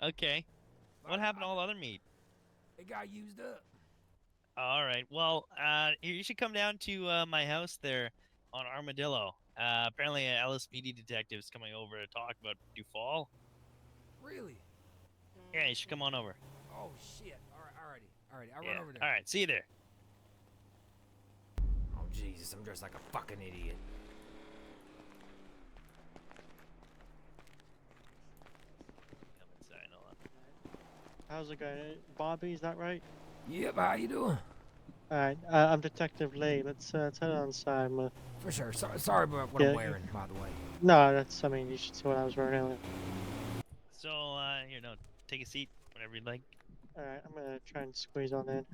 Okay. What happened to all the other meat? It got used up. All right. Well, you should come down to my house there on Armadillo. Apparently, an LSPD detective is coming over to talk about Dufall. Really? Yeah, you should come on over. Oh shit. Alrighty. I'll run Yeah. over there. All right. See you there. Oh Jesus, I'm dressed like a fucking idiot. Come inside. Hold How's it going? Bobby, is that right? Yep. How you doing? Alright, I'm Detective Lee. Let's head on side. For sure. Sorry about what I'm Yeah, wearing, by the way. no, that's, I mean, you should see what I was wearing earlier. So, take a seat whenever you'd like. Alright, I'm gonna try and squeeze on in.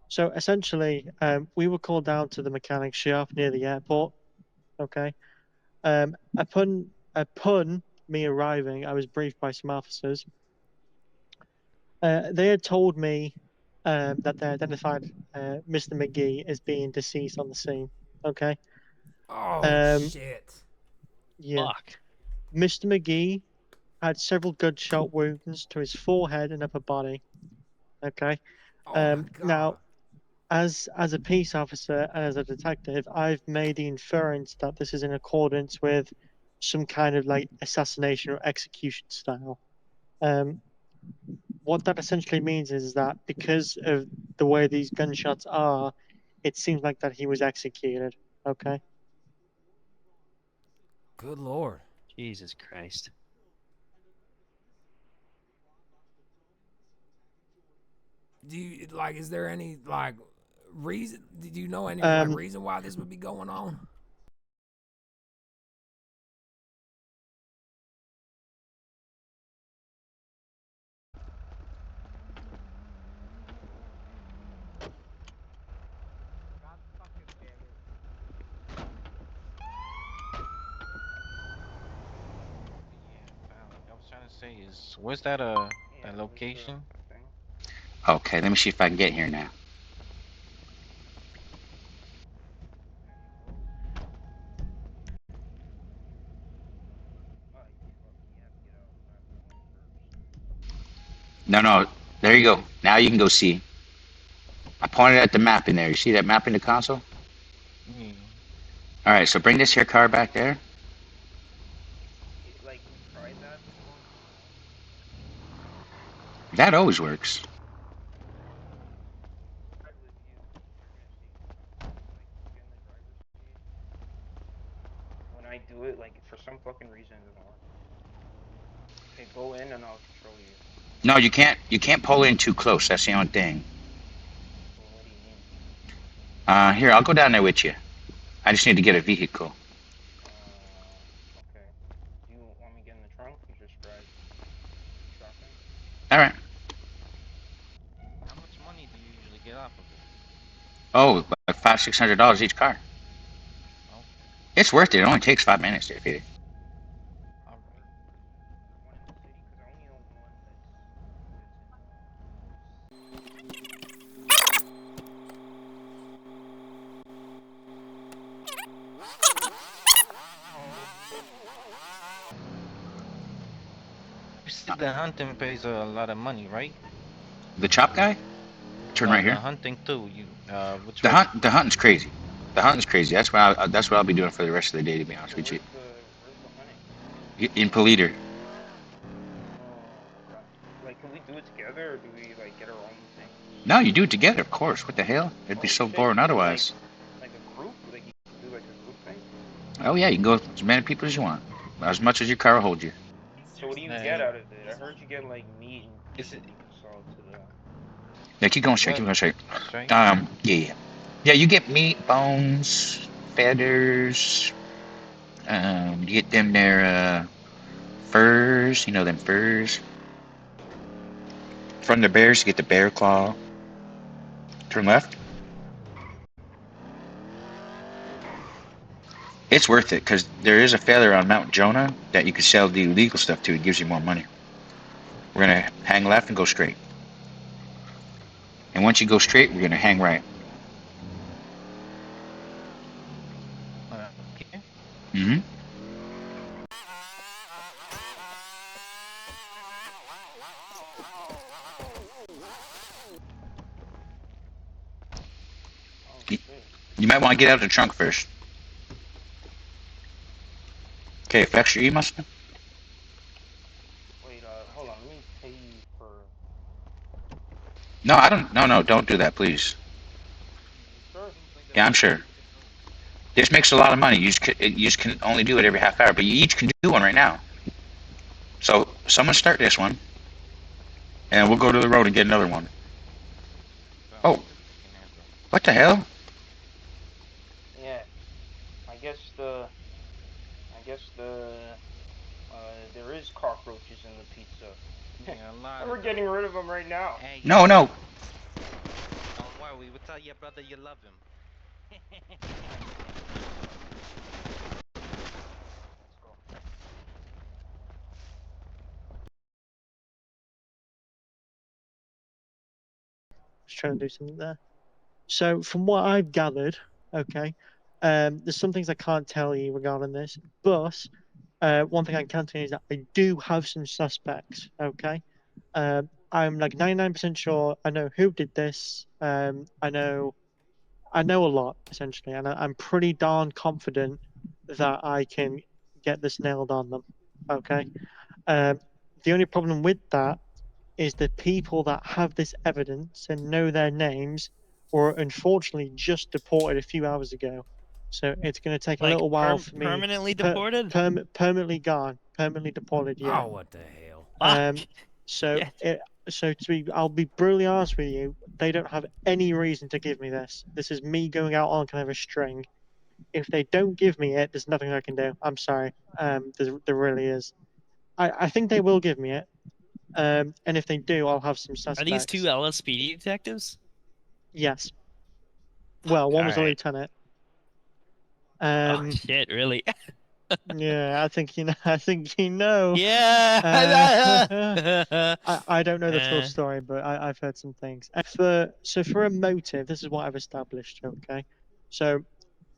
So, essentially, we were called down to the mechanic shop near the airport, okay? Upon me arriving, I was briefed by some officers. They had told me that they identified Mr. McGee as being deceased on the scene, okay? Oh Um, shit. yeah. Fuck. Mr. McGee had several gunshot wounds to his forehead and upper body. Okay. Oh my Now, god. as a peace officer and as a detective, I've made the inference that this is in accordance with some kind of like assassination or execution style. Um, what that essentially means is that because of the way these gunshots are, it seems like that he was executed. Okay. Good lord. Jesus Christ. Do you like? Is there any like reason? Do you know any like Um, reason why this would be going on? I was trying to say is, where's that location? Okay, let me see if I can get here now. No, no, there you go. Now you can go see. I pointed at the map in there. You see that map in the console? Yeah. All right, so bring this here car back there. That always works. No, you can't. You can't pull in too close. That's the only thing. Here, I'll go down there with you. I just need to get a vehicle. All right. How much money do you usually get off of it? Oh, like $500-600 each car. Okay. It's worth it. It only takes 5 minutes to fit it. All right. You said the hunting pays a lot of money, right? The chop guy? Turn No, right the here. hunting too. Which The way? hunt. The hunting's crazy. The hunting's crazy. That's what I'll be doing for the rest of the day. To be honest with you. In Politer. No, you do it together, of course. What the hell? It'd be so boring otherwise. Oh yeah, you can go with as many people as you want, as much as your car will hold you. Like, is it Yeah, keep going straight. what? Keep going straight. Straight? Yeah. Yeah, you get meat, bones, feathers. You get them their furs. You know them furs. From the bears, you get the bear claw. Turn left. It's worth it because there is a feather on Mount Jonah that you can sell the illegal stuff to. It gives you more money. We're gonna hang left and go straight. And once you go straight, we're gonna hang right. Okay. Mm-hmm. You might want to get out of the trunk first. Okay, fetch your E Mustang. Wait, hold on. Let me pay you for. No, I don't. No, don't do that, please. You sure? Seems like Yeah, that's I'm a sure. pretty good move. This makes a lot of money. You just can only do it every half hour, but you each can do one right now. So someone start this one, and we'll go to the road and get another one. Bro, Oh, look at the freaking air, bro. what the hell? Yeah. I guess the. I guess the. There is cockroaches in the pizza. Yeah, a lot And of we're them. getting rid of them right now. Hey, No, no. don't worry. We'll tell your brother you love him. Let's go. Just trying to do something there. So from what I've gathered, okay, there's some things I can't tell you regarding this, but one thing I can tell you is that I do have some suspects. Okay, I'm like 99% sure I know who did this. I know a lot essentially, and I'm pretty darn confident that I can get this nailed on them. Okay, the only problem with that is the people that have this evidence and know their names were unfortunately just deported a few hours ago. So it's going to take a Like little while for me. permanently deported? Permanently gone, permanently deported. Yeah. Oh, what the hell? Um. Fuck. So Shit. I'll be brutally honest with you. They don't have any reason to give me this. This is me going out on kind of a string. If they don't give me it, there's nothing I can do. I'm sorry. There really is. I think they will give me it. And if they do, I'll have some Are these suspects. two LSPD detectives? Yes. Fuck. Well, one All was a right. lieutenant. Oh shit, really? Yeah, I think you know. I think you know. Yeah. I don't know the full Uh, story, but I've heard some things. For a motive, this is what I've established. Okay, so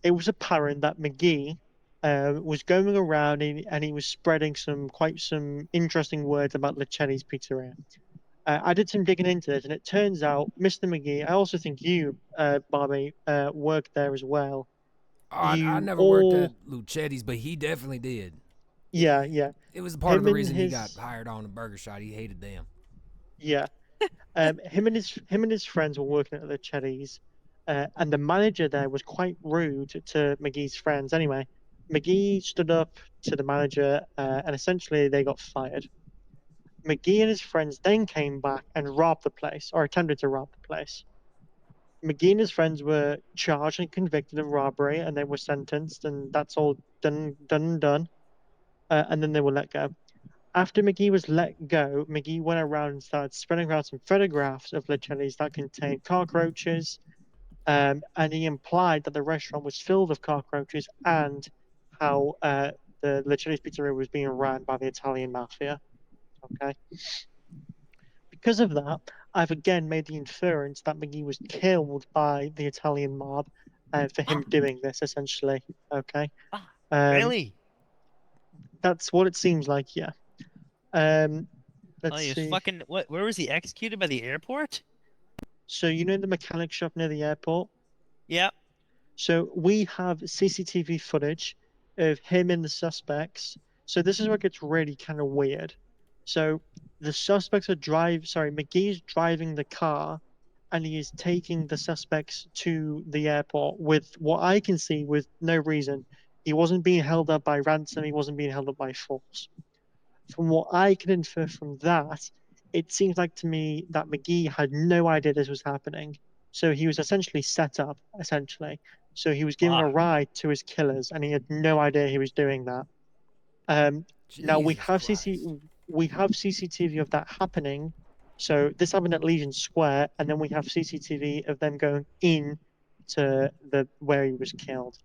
it was apparent that McGee was going around and he was spreading some interesting words about Leceni's Pizzeria. I did some digging into this, and it turns out Mr. McGee. I also think you, Bobby, worked there as well. Oh, I You never worked at all, Luchetti's, but he definitely did. yeah, yeah. It was part of Him the and reason he got his, hired on the burger shot. He hated them. yeah. Him and his friends were working at the Cherries, and the manager there was quite rude to McGee's friends. Anyway, McGee stood up to the manager, and essentially they got fired. McGee and his friends then came back and robbed the place, or attempted to rob the place. McGee and his friends were charged and convicted of robbery, and they were sentenced, and that's all done. And then they were let go. After McGee was let go, McGee went around and started spreading around some photographs of Leceni's that contained cockroaches, and he implied that the restaurant was filled with cockroaches and how the Leceni's Pizzeria was being run by the Italian mafia. Okay, because of that, I've again made the inference that McGee was killed by the Italian mob for him doing this, essentially. Okay, ah, um, really? that's what it seems like. Yeah. Um, Oh, let's he was see. fucking. What? Where was he executed by the airport? So you know the mechanic shop near the airport? Yeah. So we have CCTV footage of him and the suspects. So this is where it gets really kind of weird. So the suspects McGee's driving the car and he is taking the suspects to the airport with what I can see with no reason. He wasn't being held up by ransom, he wasn't being held up by force. From what I can infer from that, it seems like to me that McGee had no idea this was happening. So he was essentially set up, essentially. So he was giving a Fuck. ride to his killers, and he had no idea he was doing that. Um, now Jesus Christ. we have CCTV of that happening. So this happened at Legion Square, and then we have CCTV of them going in to the where he was killed.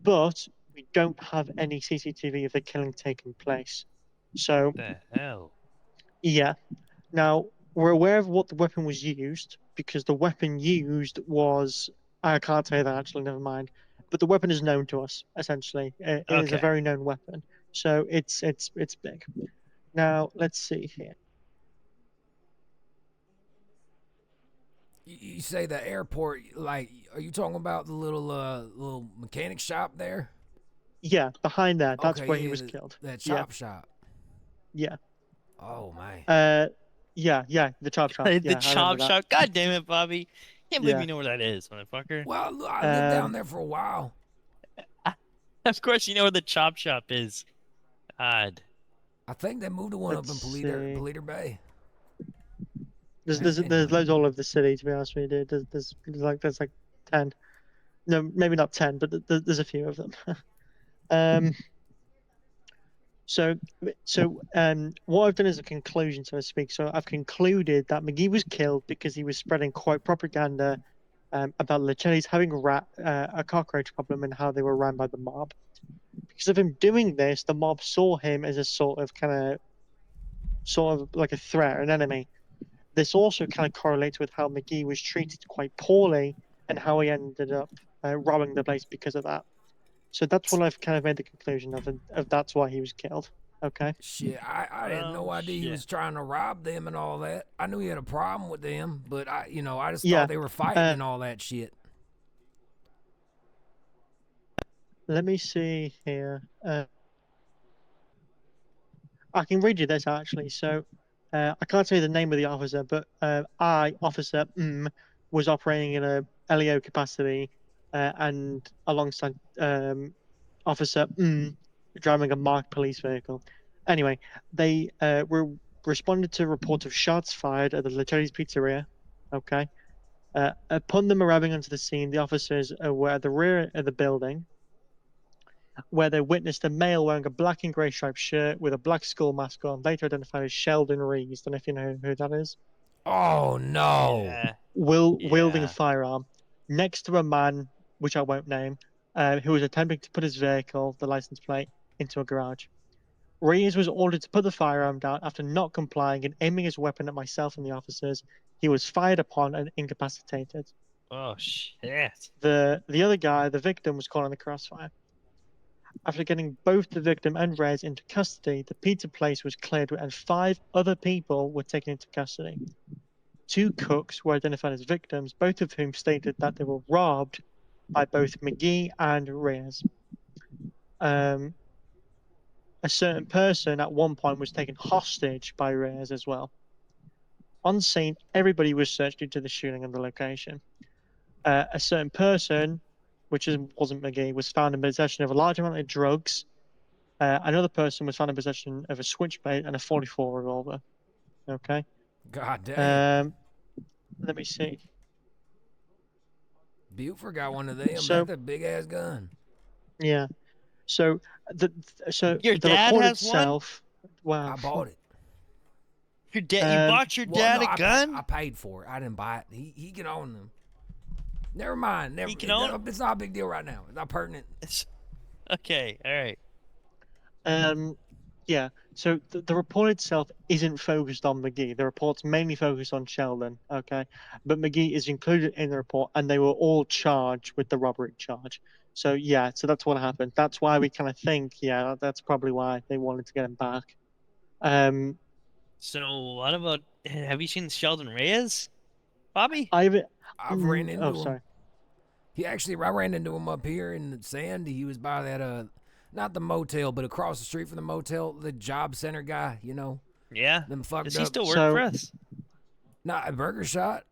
But we don't have any CCTV of the killing taking place. So The hell. yeah. Now, we're aware of what the weapon was used because the weapon used was. I can't say that actually, never mind. But the weapon is known to us, essentially. It is a Okay. very known weapon. So it's big. Now, let's see here. You say the airport, like, are you talking about the little mechanic shop there? Yeah, behind there. That's Okay, where he yeah, was killed. that Yeah, chop shop. yeah. Oh man. Yeah, the chop shop. The Yeah, I remember chop that. shop. God damn it, Bobby. Can't believe Yeah. you know where that is, motherfucker. Well, look, I lived down Um, there for a while. Of course you know where the chop shop is. God. I think they moved to one up let's in see. Politer Bay. There's Anyway. loads all over the city. To be honest with you, dude. There's like 10. No, maybe not 10, but there's a few of them. um. So, what I've done is a conclusion, so to speak. So I've concluded that McGee was killed because he was spreading quite propaganda about Lacelli's having a cockroach problem and how they were run by the mob. Because of him doing this, the mob saw him as a sort of like a threat, an enemy. This also kind of correlates with how McGee was treated quite poorly and how he ended up robbing the place because of that. So that's what I've kind of made the conclusion of that's why he was killed. Okay. Shit, I had no idea he shit. was trying to rob them and all that. I knew he had a problem with them, but I just Yeah. thought they were fighting and all that shit. Let me see here. I can read you this actually. So I can't say the name of the officer, but Officer was operating in a LEO capacity and alongside Officer driving a marked police vehicle. Anyway, they were responded to reports of shots fired at the Lacelli's Pizzeria. Okay. Upon them arriving onto the scene, the officers were at the rear of the building, where they witnessed a male wearing a black and grey striped shirt with a black skull mask on, later identified as Sheldon Reeves. Don't know if you know who that is. Oh no. Yeah. Wielding a Yeah. firearm next to a man, which I won't name, who was attempting to put his vehicle, the license plate, into a garage. Reeves was ordered to put the firearm down after not complying and aiming his weapon at myself and the officers. He was fired upon and incapacitated. Oh shit. The other guy, the victim, was caught in the crossfire. After getting both the victim and Rez into custody, the pizza place was cleared and 5 other people were taken into custody. 2 cooks were identified as victims, both of whom stated that they were robbed by both McGee and Reyes. A certain person at one point was taken hostage by Reyes as well. On scene, everybody was searched due to the shooting and the location. A certain person, which wasn't McGee, was found in possession of a large amount of drugs. Another person was found in possession of a switchblade and a 44 revolver. Okay. God damn. Let me see. Buford got one of them. So- That's a big ass gun. Yeah. So Your the dad report has one? itself. Wow. I bought it. Your dad. You bought your Well, dad no, a gun? I paid for it. I didn't buy it. He can own them. Never mind. He can own- It's not a big deal right now. It's not pertinent. Okay. All right. Yeah. So the report itself isn't focused on McGee. The report's mainly focused on Sheldon. Okay. But McGee is included in the report, and they were all charged with the robbery charge. So yeah. So that's what happened. That's why we kind of think, yeah, that's probably why they wanted to get him back. So what about? Have you seen Sheldon Reyes, Bobby? I've ran into him. Sorry. I ran into him up here in the Sandy. He was by that not the motel, but across the street from the motel, the job center guy. You know, Yeah. them fucked Does up. he still work So- for us? Not a burger shot.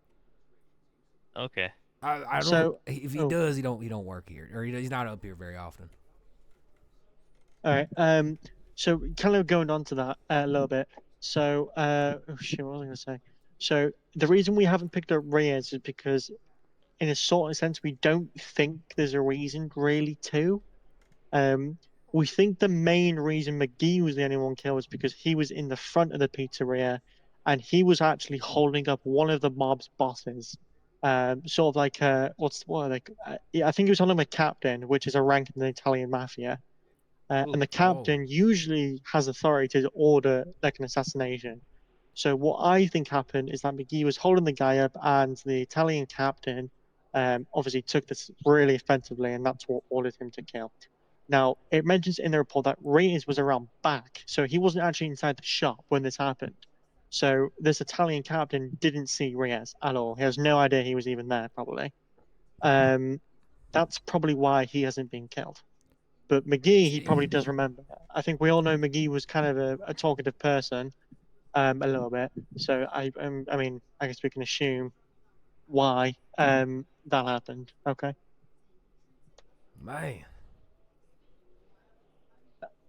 Okay. I don't. So- If he oh. does, he don't work here, or he's not up here very often. All right. So kind of going on to that a little bit. So, oh shit, what was I going to say? So the reason we haven't picked up Reyes is because, in a sort of sense, we don't think there's a reason really to. We think the main reason McGee was the only one killed was because he was in the front of the pizzeria, and he was actually holding up one of the mob's bosses. Sort of like what are they? Yeah, I think he was holding him a captain, which is a rank in the Italian mafia. And the captain usually has authority to order like an assassination. So what I think happened is that McGee was holding the guy up, and the Italian captain obviously took this really offensively, and that's what ordered him to kill. Now, it mentions in the report that Reyes was around back, so he wasn't actually inside the shop when this happened. So this Italian captain didn't see Reyes at all. He has no idea he was even there, probably. That's probably why he hasn't been killed. But McGee, he probably does remember. I think we all know McGee was kind of a talkative person, a little bit. So I mean, I guess we can assume why that happened. Okay, Man,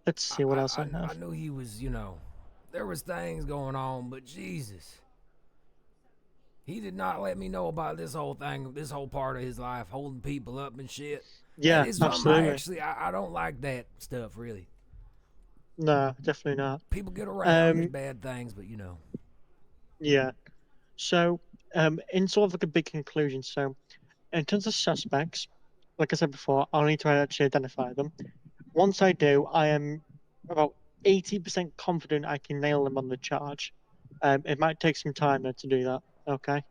let's see what else I I have. knew he was, there was things going on, but Jesus. He did not let me know about this whole thing, this whole part of his life, holding people up and shit. Yeah, And it's something absolutely. I don't like that stuff, really. No, definitely not. People get around, there's Um, bad things, but yeah. So, in sort of like a big conclusion. So, in terms of suspects, like I said before, I'll need to actually identify them. Once I do, I am about 80% confident I can nail them on the charge. It might take some time though to do that. Okay.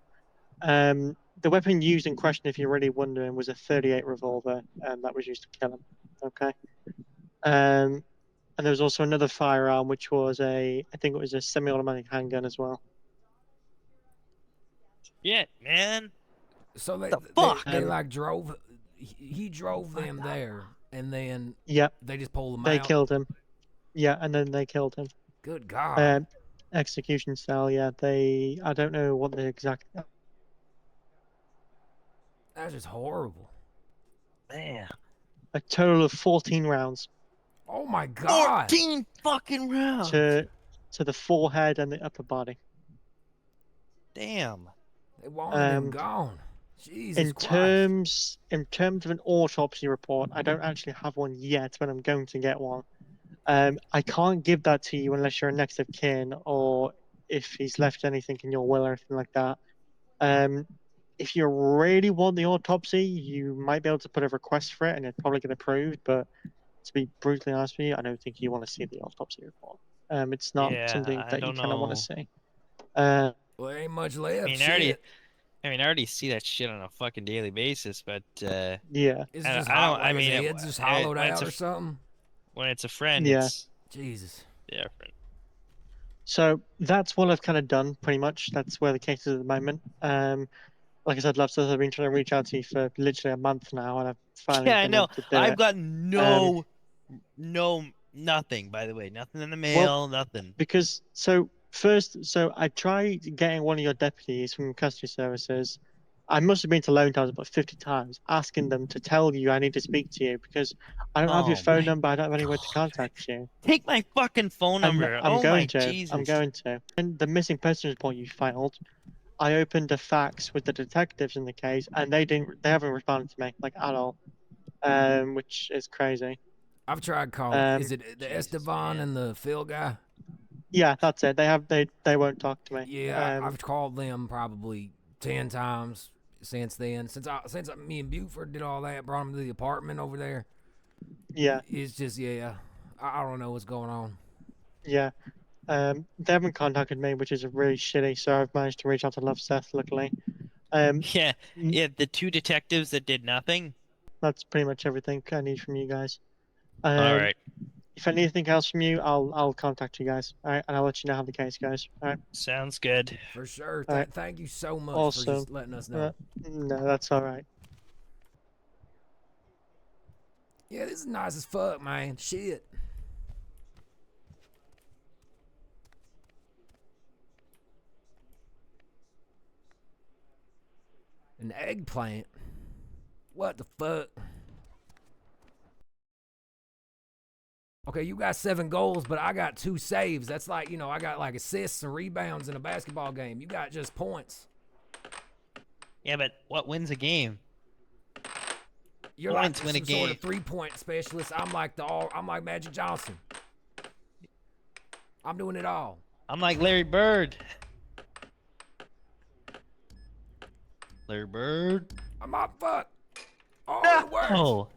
The weapon used in question, if you're really wondering, was a 38 revolver, that was used to kill him. Okay. And there was also another firearm, which was I think it was a semi-automatic handgun as well. Shit, man. So The fuck? they like drove, he drove them there, and then Yeah, they just pulled him they out. killed him. Yeah, and then they killed him. Good God. Execution style. Yeah, I don't know what the exact. That's just horrible. Man. A total of 14 rounds Oh my God. 14 fucking rounds. to the forehead and the upper body. Damn. They wanted him gone. Jesus Christ. In terms of an autopsy report, I don't actually have one yet, but I'm going to get one. I can't give that to you unless you're a next of kin or if he's left anything in your will or anything like that. If you really want the autopsy, you might be able to put a request for it and it'd probably get approved. But to be brutally honest with you, I don't think you want to see the autopsy report. It's not Yeah, something I that you don't kind of want to know. see. Well, there ain't much left. I mean, Shit. I already see that shit on a fucking daily basis, but Yeah, It's I don't, just I hot, don't. like I mean, his head's just hollowed when it's out or something. when it's a friend, Yeah. it's Jesus. different. so that's what I've kind of done pretty much. That's where the case is at the moment. Like I said, loveseth, I've been trying to reach out to you for literally a month now, and I've finally Yeah, I been know. able to do I've it. got nothing. By the way, nothing in the mail, nothing. Because so I tried getting one of your deputies from custody services. I must have been to loan times about 50 times, asking them to tell you I need to speak to you because I don't have your Oh phone my number. I don't have anywhere to God. contact you. Take my fucking phone number. I'm Oh my going to. Jesus. I'm going to. And the missing persons report you filed, I opened a fax with the detectives in the case, and they haven't responded to me like at all, which is crazy. I've tried calling. Is Um, it the Jesus, Esteban man. and the Phil guy? yeah, that's it. They won't talk to me. Yeah, I've called them probably 10 times since then. Since me and Buford did all that, brought him to the apartment over there. Yeah, It's just, I don't know what's going on. yeah. They haven't contacted me, which is really shitty. So I've managed to reach out to loveseth, luckily. Yeah, the two detectives that did nothing. That's pretty much everything I need from you guys. All right, If I need anything else from you, I'll contact you guys. All right, and I'll let you know how the case goes. All right. sounds good. For sure. All right. Thank you so much for Awesome. just letting us know. No, that's all right. Yeah, this is nice as fuck, man. Shit. An eggplant? What the fuck? Okay, you got 7 goals, but I got 2 saves. That's like, I got like assists and rebounds in a basketball game. You got just points. Yeah, but what wins a game? You're Points like win a some sort of game. 3-point specialist. I'm like Magic Johnson. I'm doing it all. I'm like Larry Bird. Larry Bird. I'm not fuck. Oh, No! the worst.